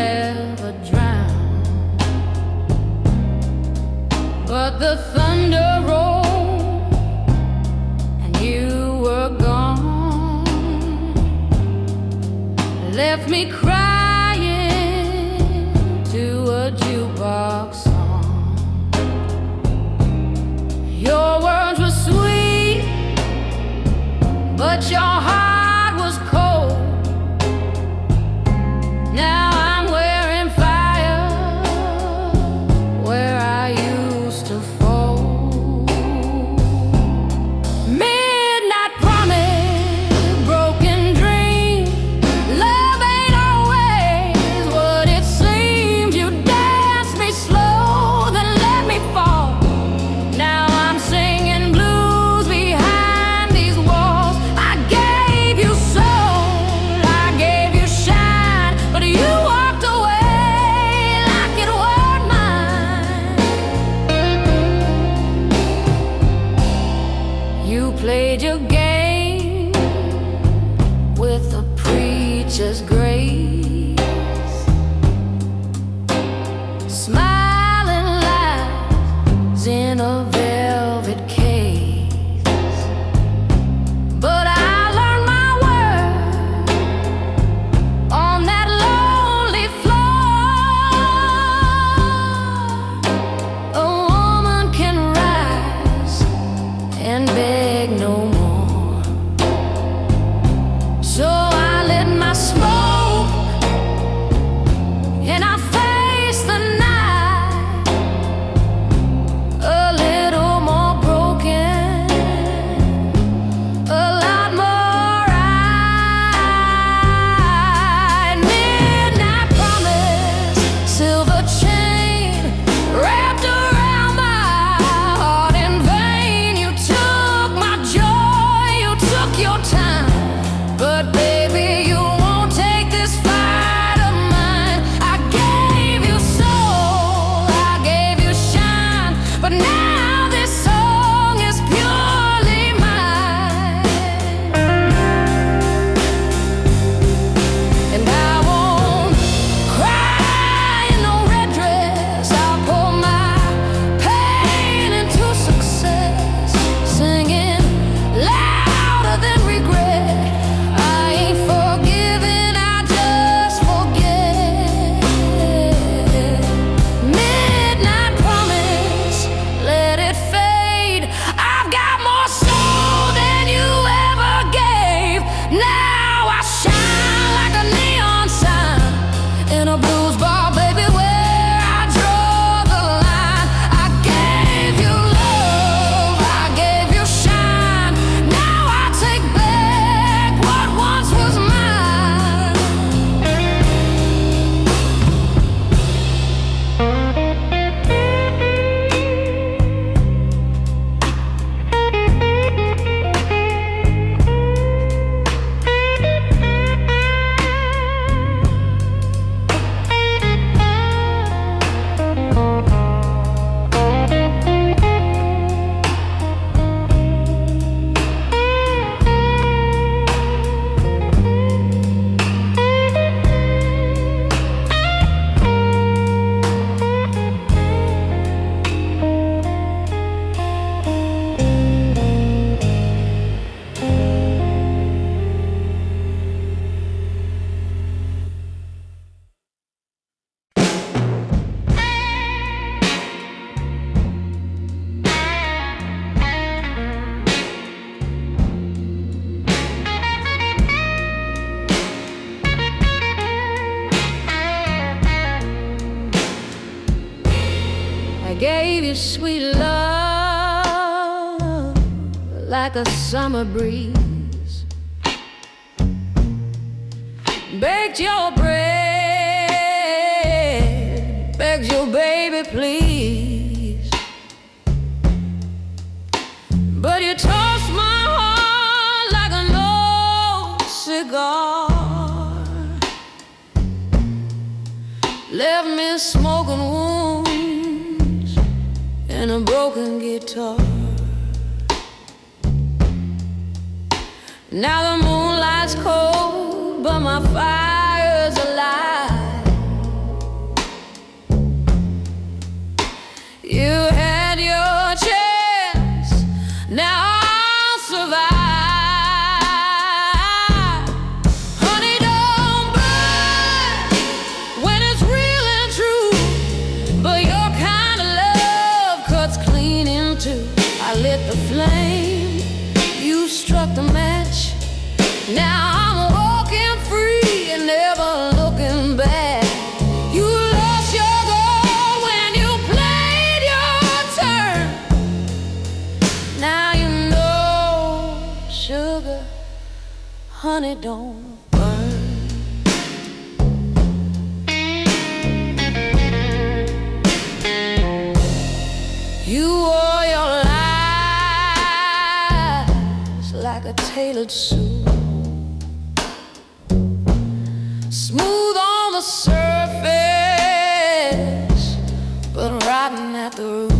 ever drown. But the thunder rolled and you were gone, left me crying to a jukebox song. Your words were sweet, but your heart was cold. Now I'm wearing fire where I used to fold. Midnight promise, broken dream. Love ain't always what it seems. You danced me slow, then let me fall. Now I'm singing blues behind these walls. I gave you soul, I gave you shine, but you walked away like it weren't mine. You played your game with a preacher's grace, smiling lies in a velvet case. But I learned my word on that lonely floor. A woman can rise and beg no more. So I lit my smoke and I faced the night, a little more broken, a lot more right. Midnight promise, silver chain wrapped around my heart in vain. You took my joy, you took your time, but baby, you won't take this fight of mine. I gave you soul, I gave you shine, but now this song is purely mine. And I won't cry in no red dress. I'll pour my pain into success, singing louder than regret. I ain't forgiving, I just forget. Midnight promise, let it fade. I've got more soul than you ever gave. Now I shine like a neon sign in a blues bar, baby, where I draw the line. I gave you love, I gave you shine. Now I take back what once was mine. I gave you sweet love like a summer breeze, baked your bread, begged your baby please, but you tossed my heart like an old cigar, left me smoking wounds and a broken guitar. Now the moonlight's cold, but my fire's alive. honey, don't burn. You wore your lies like a tailored suit, smooth on the surface, but rotten at the root.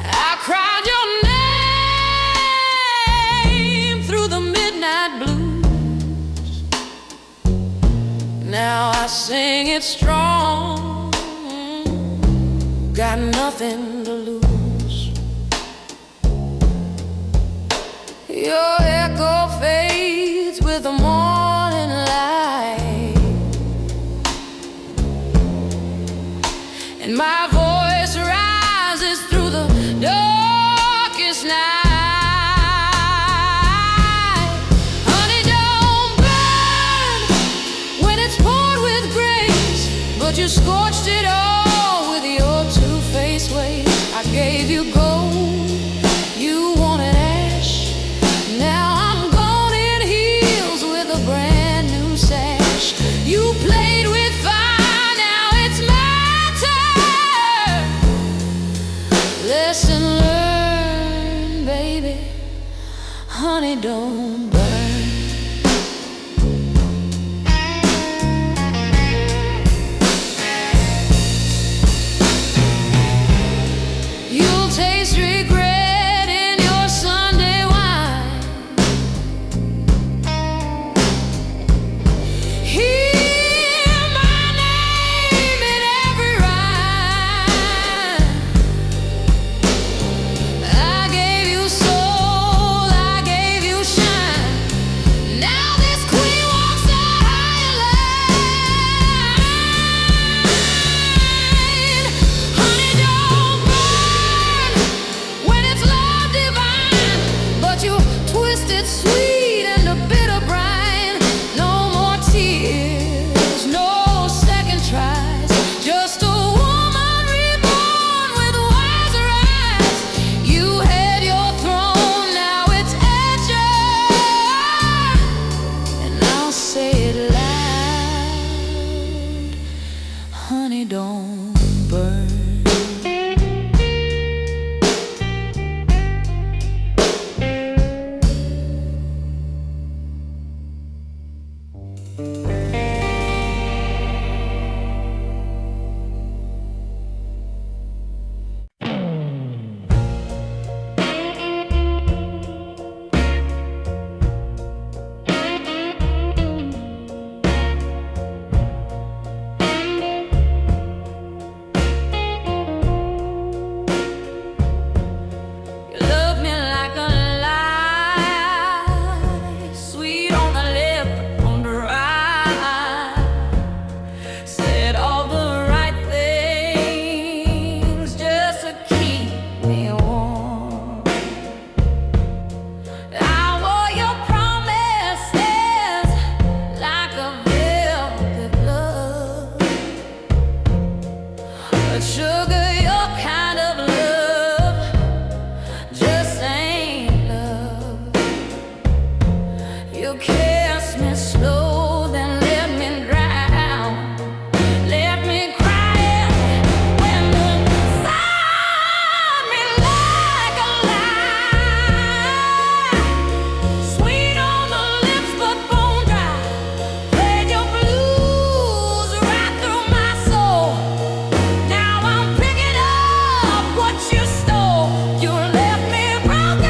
I cried your name through the midnight blues. Now I sing it strong, got nothing to lose. Your echo fades with the morning light, and my voice rises through the darkest night. Honey, don't burn when it's poured with grace, but you scorched it all with your two-faced ways. I gave you gold, you wanted ash. Now I'm gone in heels with a brand new sash. You played with fire, now it's my turn. Lesson learned, baby. Honey, don't burn. You'll taste regret in your Sunday wine. Hear my name in every rhyme. I gave you soul, I gave you shine. Now this queen walks a higher line. Honey, don't burn when it's love divine, but you twisted sweet into bitter brine. No more tears, no second tries, just a woman reborn with wiser eyes. You had your throne, now it's at yours, and I'll say it loud. Honey, don't burn. You love me like a lie, sweet on the lip, on the right. Said all the right things just to keep me warm. I wore your promises like a velvet glove, but sugar, your kind of love just ain't love. You kissed me slow, then let me drown, let me cry when the sun me like a lie. Sweet on the lips, but bone dry. Played your blues right through my soul. Now I'm picking up what you stole. You left me broken.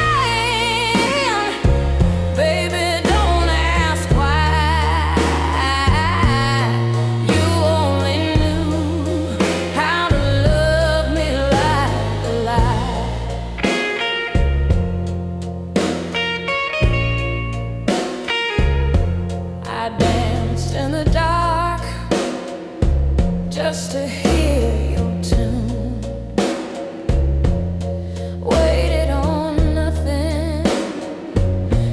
Baby, don't ask why. You only knew how to love me like a lie. I danced in the dark just to hear your tune. Waited on nothing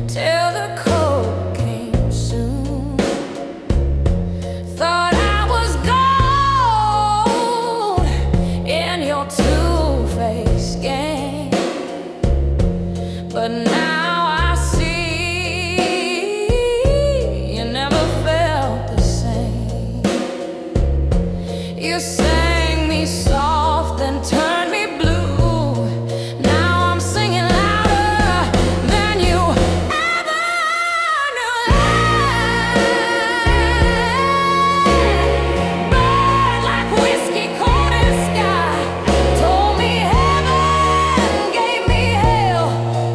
till the cold came soon. Thought I was gold in your two-faced game, but now I see You sang me soft and turned me blue. Now I'm singing louder than you ever knew. Burn like whiskey cold in the sky. Told me heaven, gave me hell.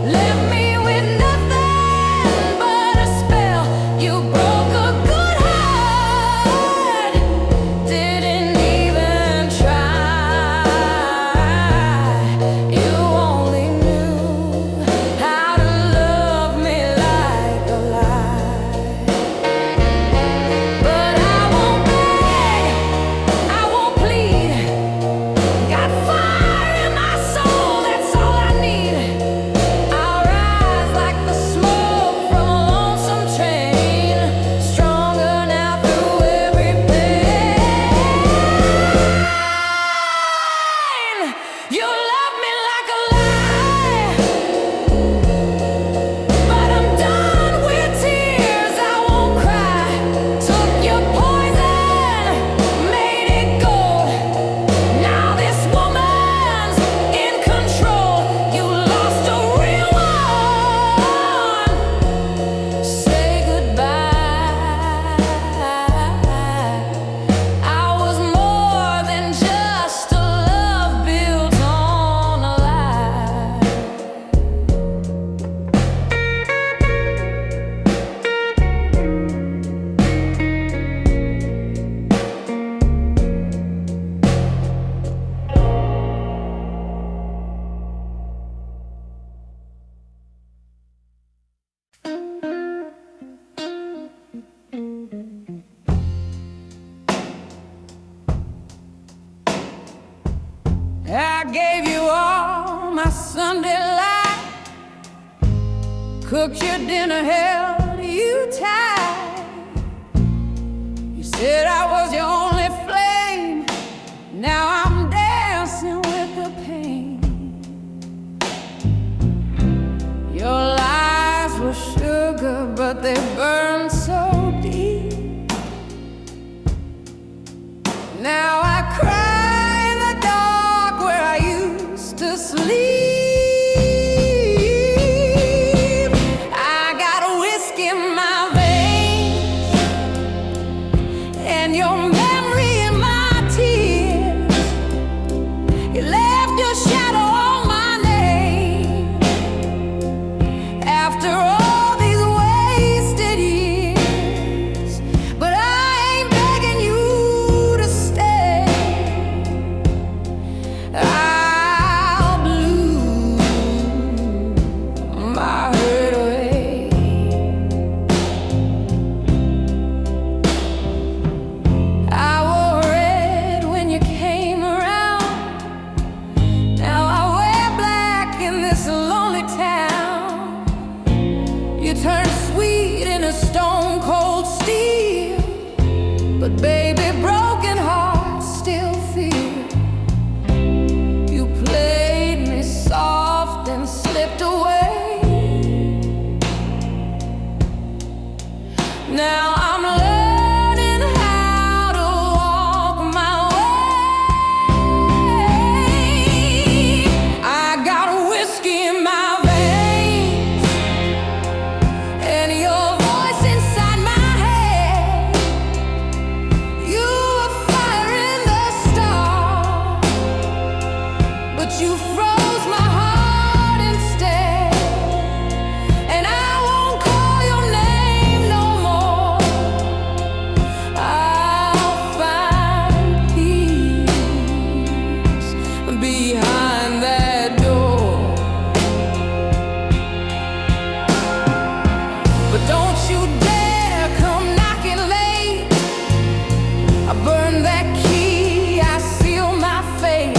Left me with nothing but a spell. You broke a good heart. Didn't even try. You only knew how to love me like a lie. But I won't beg, I won't plead. Got fire in my soul, that's all I need. I'll rise like the smoke from a lonesome train, stronger now through every pain. You love me like a lie, but I'm done with tears, I won't cry. Took your poison, made it gold. Now this woman's in control. You lost a real one. Say goodbye. I was more than just a love built on a lie. I gave you all my Sunday light, cooked your dinner, held you tight. You said I was your only flame. Now I'm dancing with the pain. Your lies were sugar, but they burned so deep. Now I cry in the dark where I used to sleep. I got a whiskey in my veins, and your memory in my tears. You left your shadow on my name. After all these wasted years, but I ain't begging you to stay. I'll blue my hurt away. I wore red when you came around. Now I wear black in this lonely town. You turned sweet into stone cold steel, but baby, broken hearts still feel. You played me soft and slipped away. Now I'm learning how to walk my way. I got whiskey in my veins, and your voice inside my head. You were fire in the stars, but you froze my heart instead. And I won't call your name no more. I'll find peace behind that door. But don't you dare come knocking late. I burned that key, I seal my fate.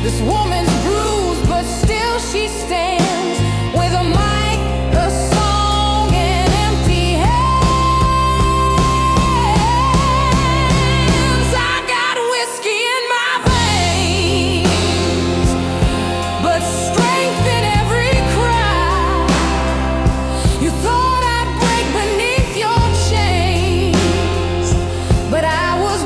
This woman's bruised, but still she stands with a mic, a song, and empty hands. I got whiskey in my veins, but strength in every cry. You thought I'd break beneath your chains, but I was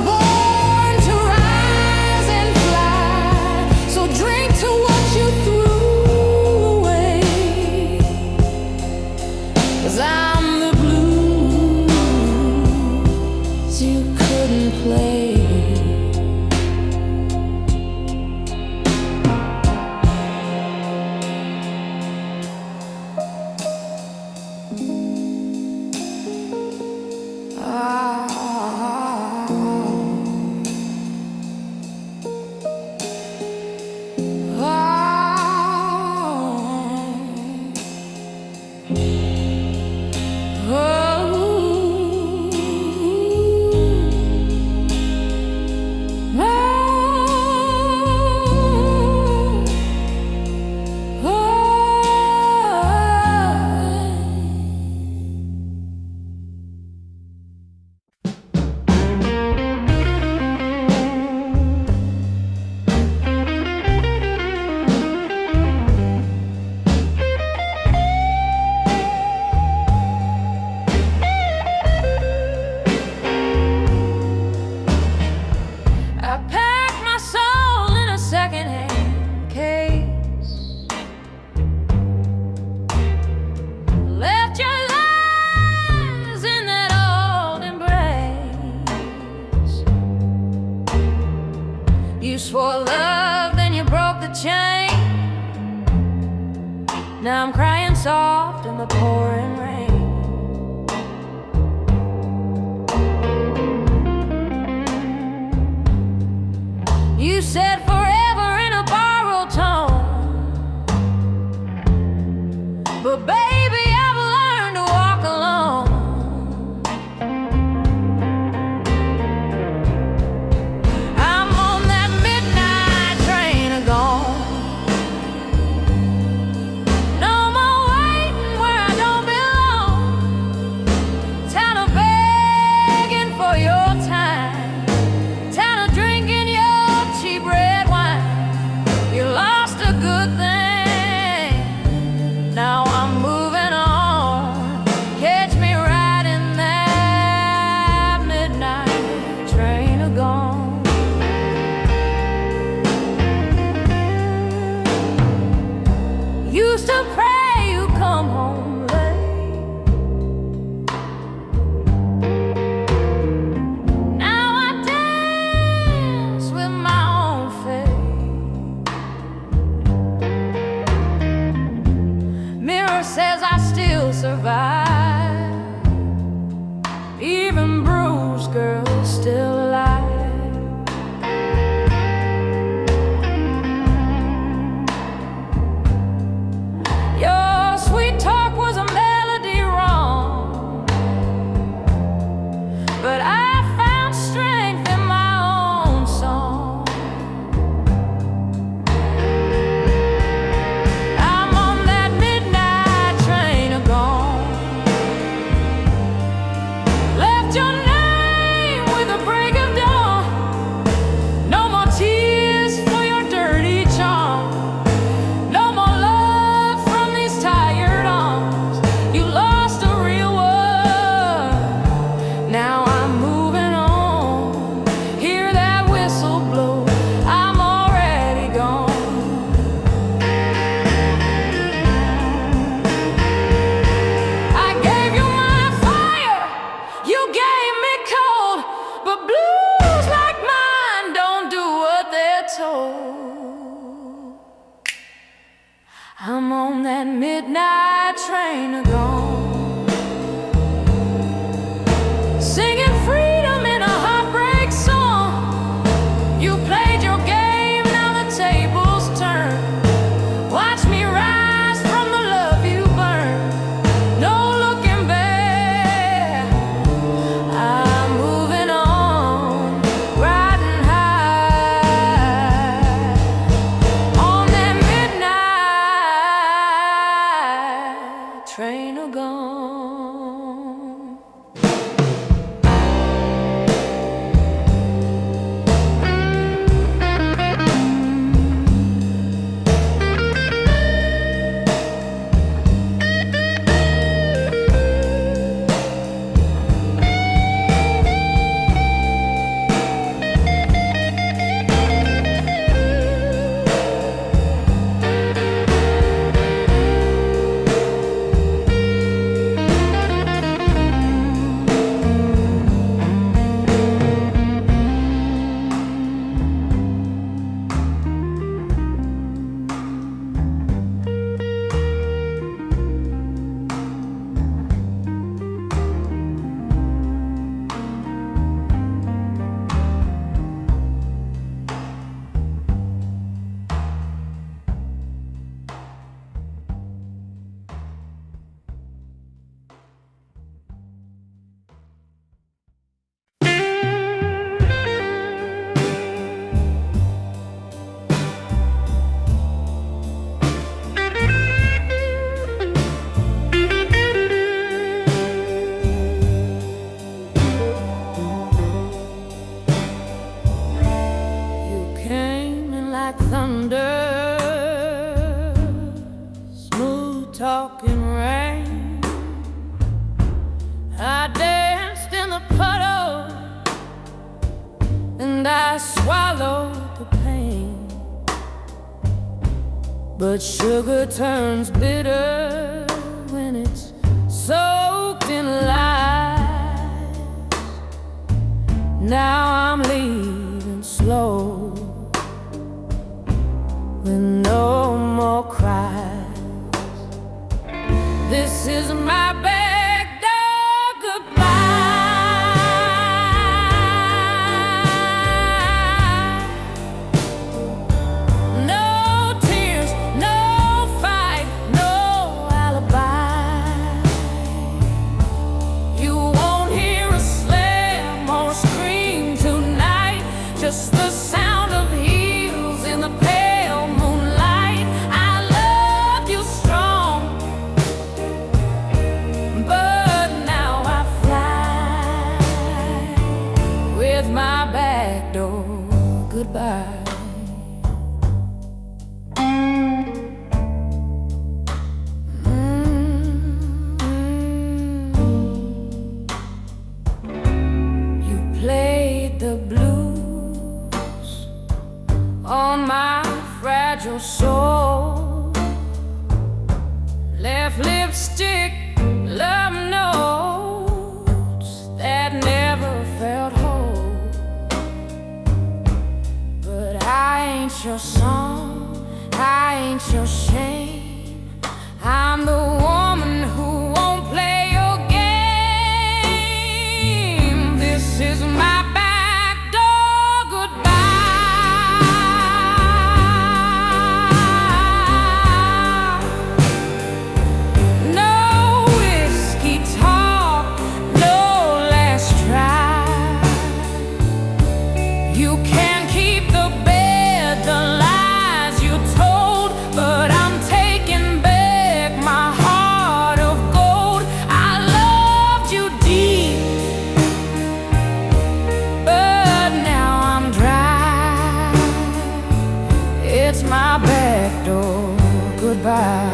for love, then you broke the chain. Now I'm crying soft in the pouring rain. You said forever in a borrowed tone, but baby, I've learned to walk alone. I'm on that midnight train gone. No more waiting where I don't belong. Tired of begging for your time. Tired of drinking your cheap red wine. You lost a good thing. Now I'm moving on. Catch me riding that midnight train gone. Used to pray you come home late. Now I dance with my own fate. Mirror says I still survive. Even bruised girls still alive. Your sweet talk was a melody wrong, but I found strength in my own song. I'm on that midnight train gone. Left your name with the break of dawn. No more tears for your dirty charm. No more love from these tired arms. You lost a real one. Now I'm moving on. Hear that whistle blow. I'm already gone. I gave you my fire. You gave me cold. But blues like mine don't do what they're told. I'm on that midnight train gone. Singing freedom in a heartbreak song. You played your game, now the tables turn. Watch me rise from the love you burned. No looking back. I'm moving on, riding high on that midnight train gone. You came in like thunder, smooth talking rain. I danced in the puddle and I swallowed the pain. But sugar turns bitter when it's soaked in lies. Now I'm leaving slow. with my back door goodbye. You played the blues on my fragile soul, left lipstick, love notes that never felt whole. But I ain't your song, I ain't your shame. I'm the woman who won't play your game. This is my back door goodbye. You can keep the bed, the lies you told, but I'm taking back my heart of gold. I loved you deep, but now I'm dry. It's my back door goodbye.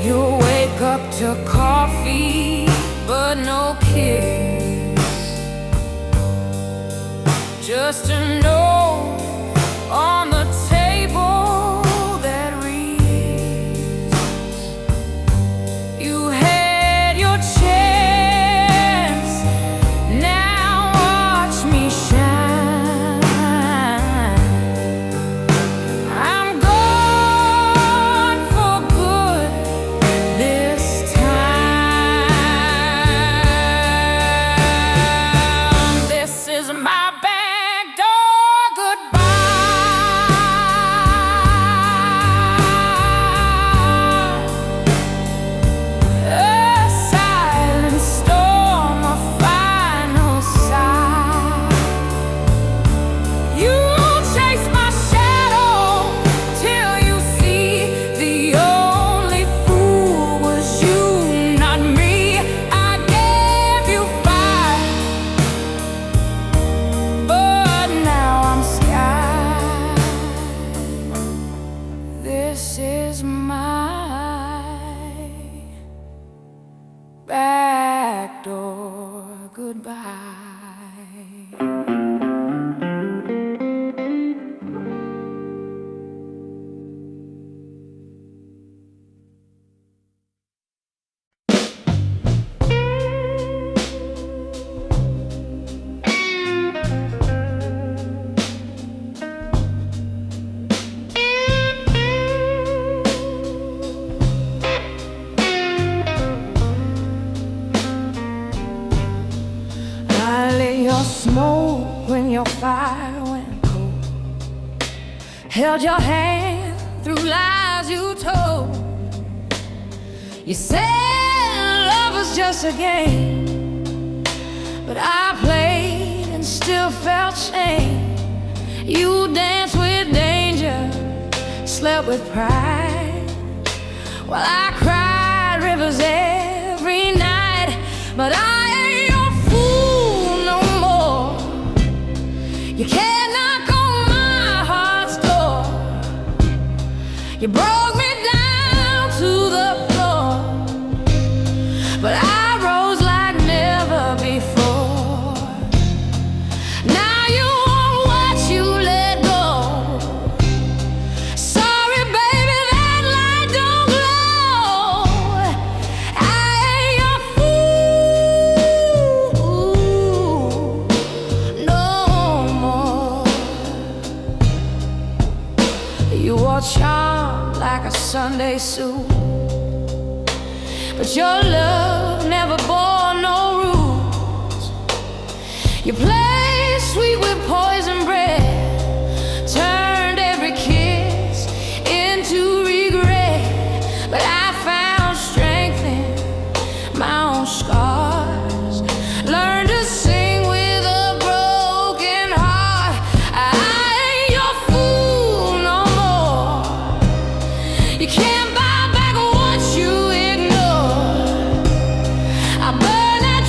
You wake up to coffee, but no kiss. Just a note on the table that reads, you had your chance, now watch me shine. I'm gone for good this time. This is my back. This is my back door goodbye. Smoke when your fire went cold, held your hand through lies you told. You said love was just a game, but I played and still felt shame. You danced with danger, slept with pride, while I cried rivers every night. But I you can't knock on my heart's door. You broke me down to the floor, but I rose like never before. Now you want what you let go. Sorry, baby, that light don't glow. I ain't your fool no more. You wore charm like a Sunday suit, but your love never bore no rules. You played sweet with poison breath, turned every kiss into regret. But I found strength in my own scars, learned to sing with a broken heart. I ain't your fool no more. You can't buy back what you ignored. I burned that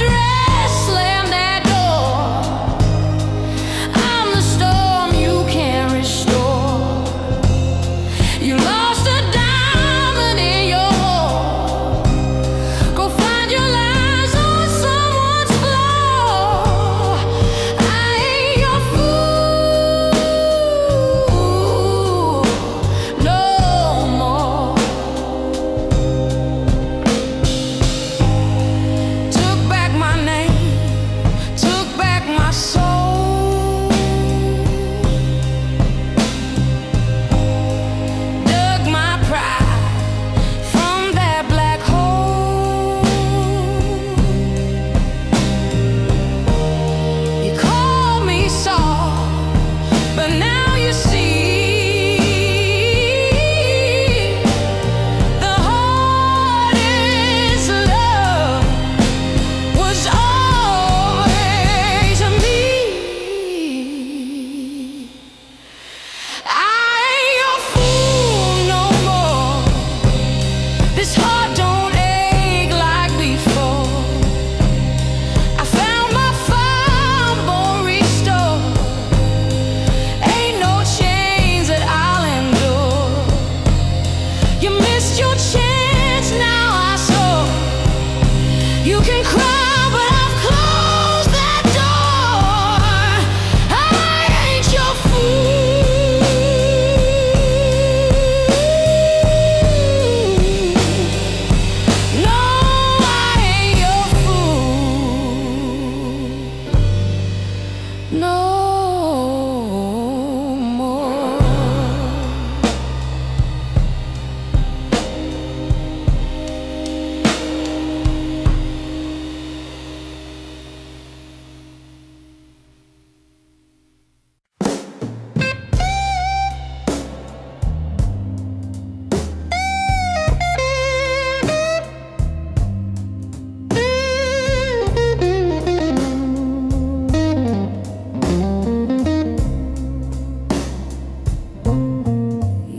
cry, but I've closed that door. I ain't your fool. No, I ain't your fool. No more.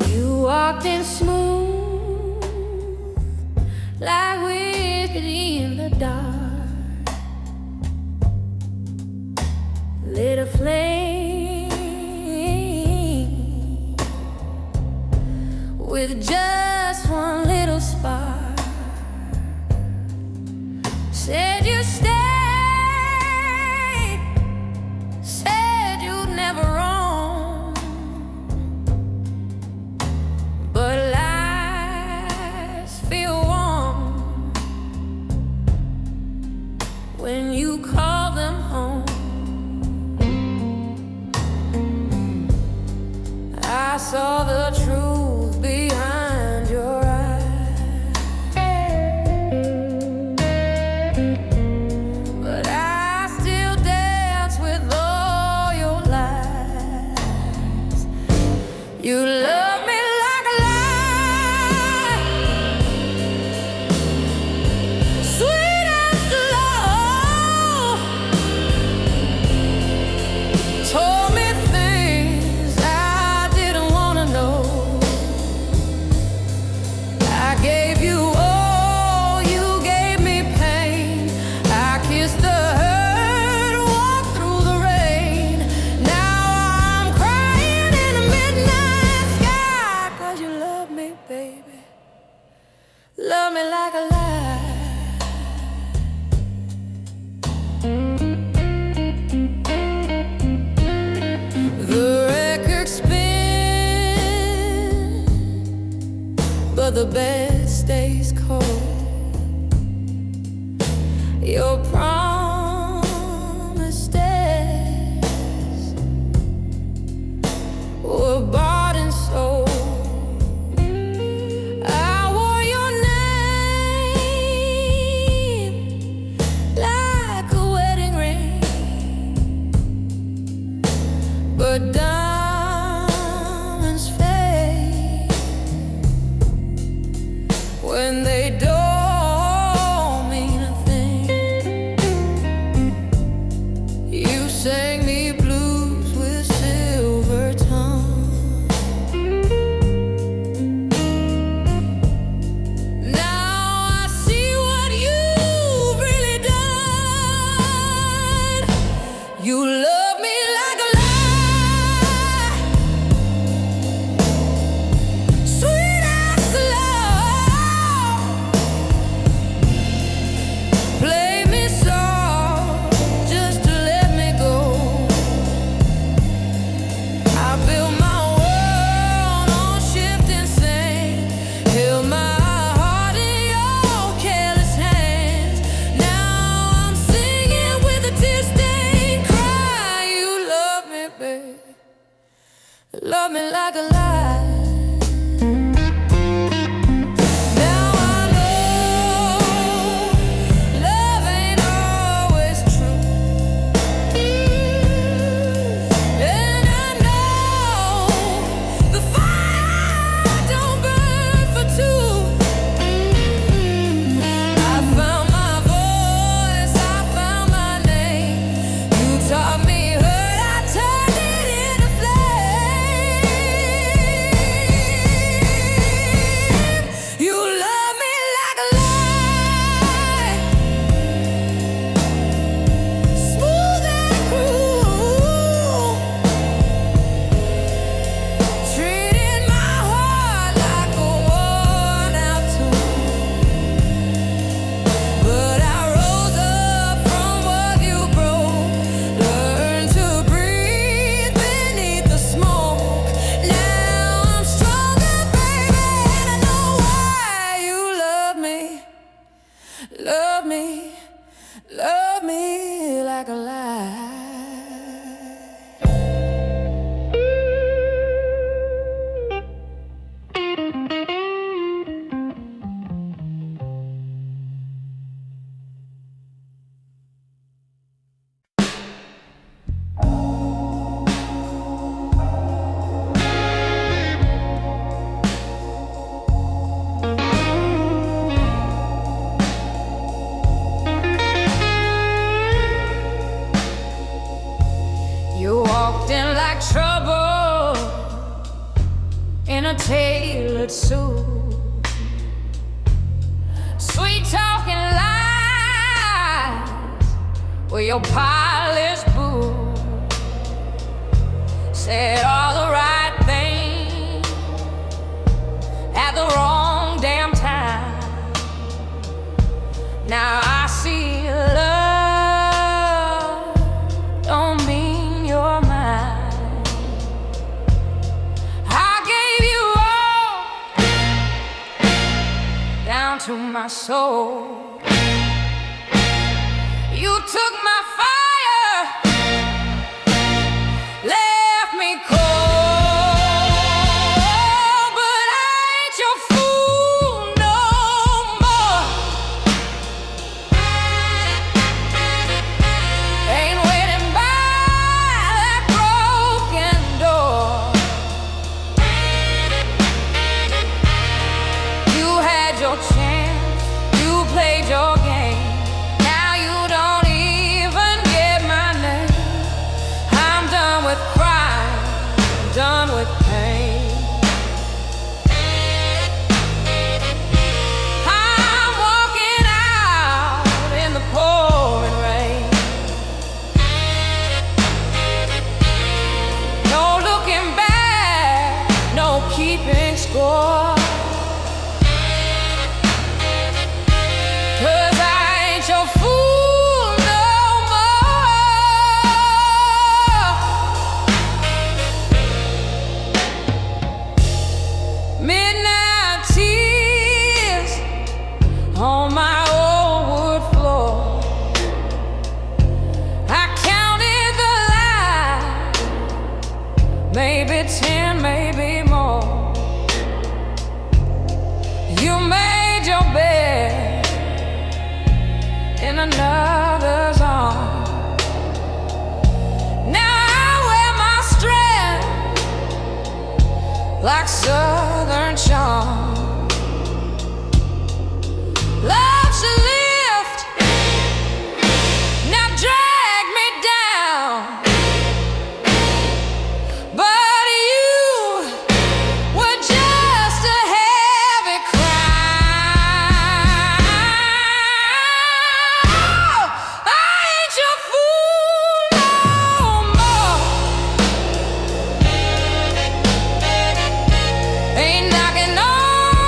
You walked in smooth like whiskey in the dark, lit a flame with just one little spark. Said you stay, said you'd never roam, but lies feel warm when you call them home. I saw the truth behind your eyes, but I still dance with all your lies. You love me like a lie, sweet as love. Told me things I didn't wanna know. I gave you all, you gave me pain. I kissed the hurt, walked through the rain. Now I'm crying in the midnight sky, 'cause you love me, baby. Love me like a lie. The record spins, but the bed stays cold. Your promise stays were bought and sold. I wore your name like a wedding ring, but diamonds fade when they don't mean a thing. You sang me blues with silver tongue. Now I see what you've really done. You love me like a lie, sweet as love. Play me soft just to let me go. I built my world on shifting sand, held my heart in your careless hands. Now I'm singing with a tear-stained cry. You love me, baby. Love me like a lie. Now I know love ain't always true, and I know the fire don't burn for two. I found my voice, I found my name. You taught me hurt, I turned it into flame. Love me like a lie. You walked in like trouble in a tailored suit, sweet talking lies with your polished boots. Said all the right things at the wrong damn time. Now I see love don't mean you're mine. I gave you all down to my soul. You took my fire, left me cold, but I ain't your fool no more. Ain't waiting by that broken door. You had your chance, you played your game. Now you don't even get my name. I'm done with crying, done with pain. I'm walking out in the pouring rain. No looking back, no keeping score. 'Cause I ain't your fool no more. Midnight tears on my old wood floor. I counted the lies, maybe 10, maybe more. You made your bed in another's arms. Now I wear my strength like Southern charm. Love should lift, now drag me down. But you were just a heavy crown. I ain't your fool no more. Ain't knocking on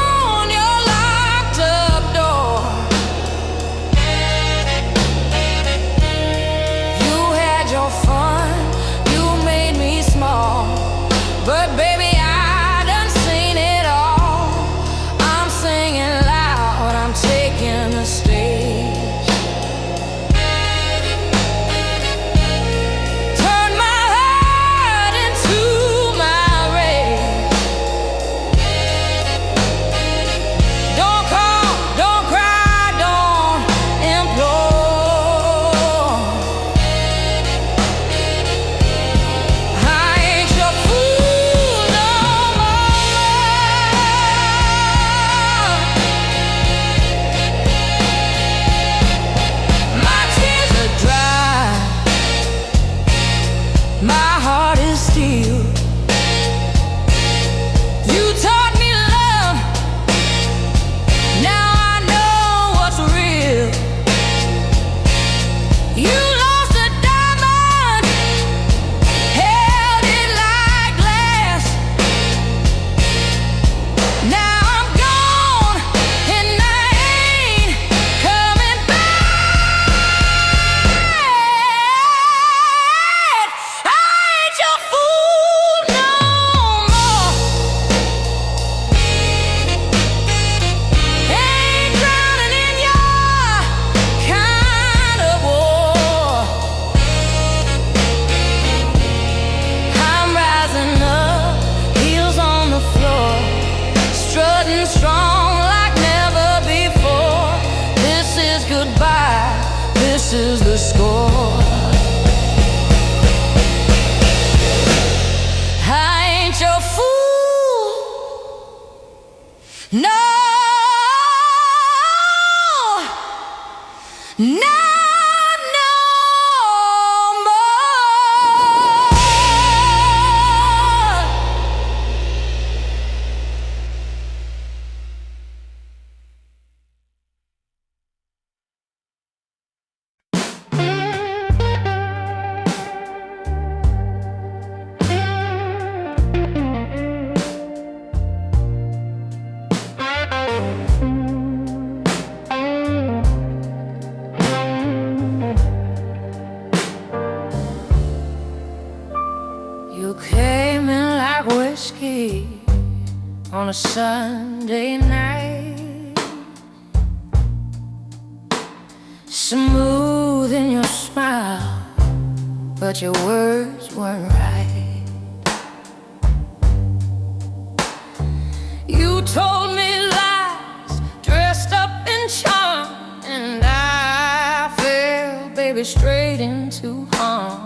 this is the score. I ain't your fool, no, no. You came in like whiskey on a Sunday night, smooth in your smile, but your words weren't right. You told me lies, dressed up in charm, and I fell, baby, straight into harm.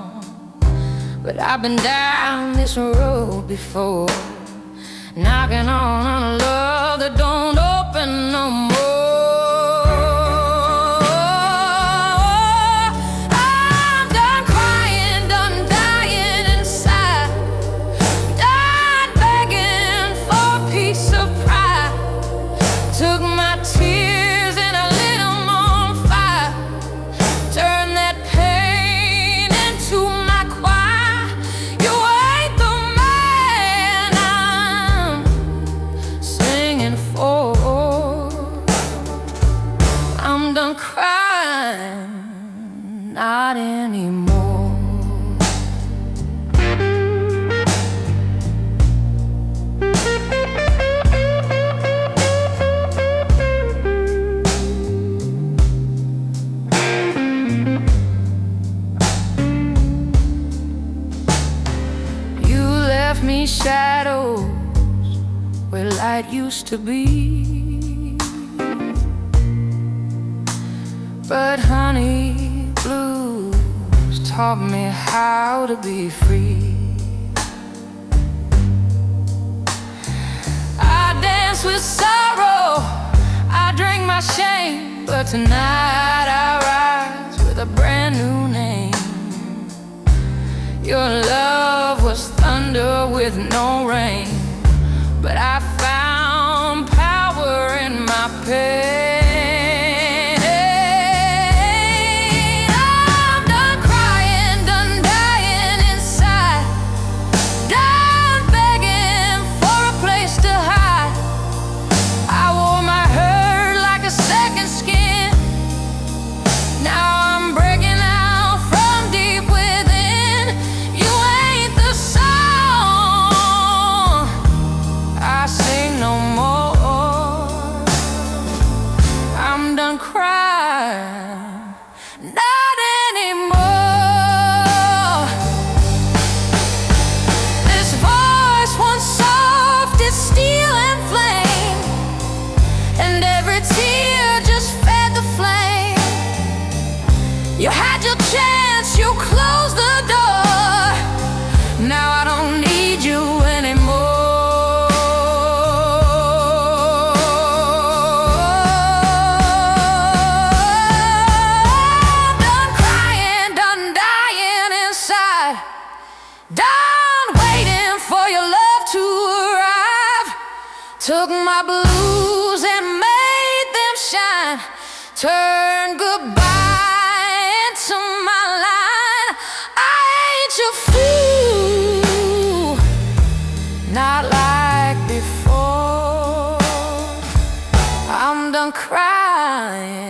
But I've been down this road before, knocking on a love that don't open no more. I'm done crying, done dying inside, done begging for a piece of pride. Took my tears and I lit them on fire, turned that pain into my choir. I'm done crying, not anymore. You left me shadows where light used to be. But honey, blues taught me how to be free. I dance with sorrow, I drink my shame, but tonight I rise with a brand new name. Your love was thunder with no rain, but I found power in my pain. Cry, not anymore. This voice once soft as steel and flame, and every tear just fed the flame. You had your chance, you closed the door. Now I don't need you anymore. Done waiting for your love to arrive. Took my blues and made them shine. Turned goodbye into my line. I ain't your fool, not like before. I'm done crying.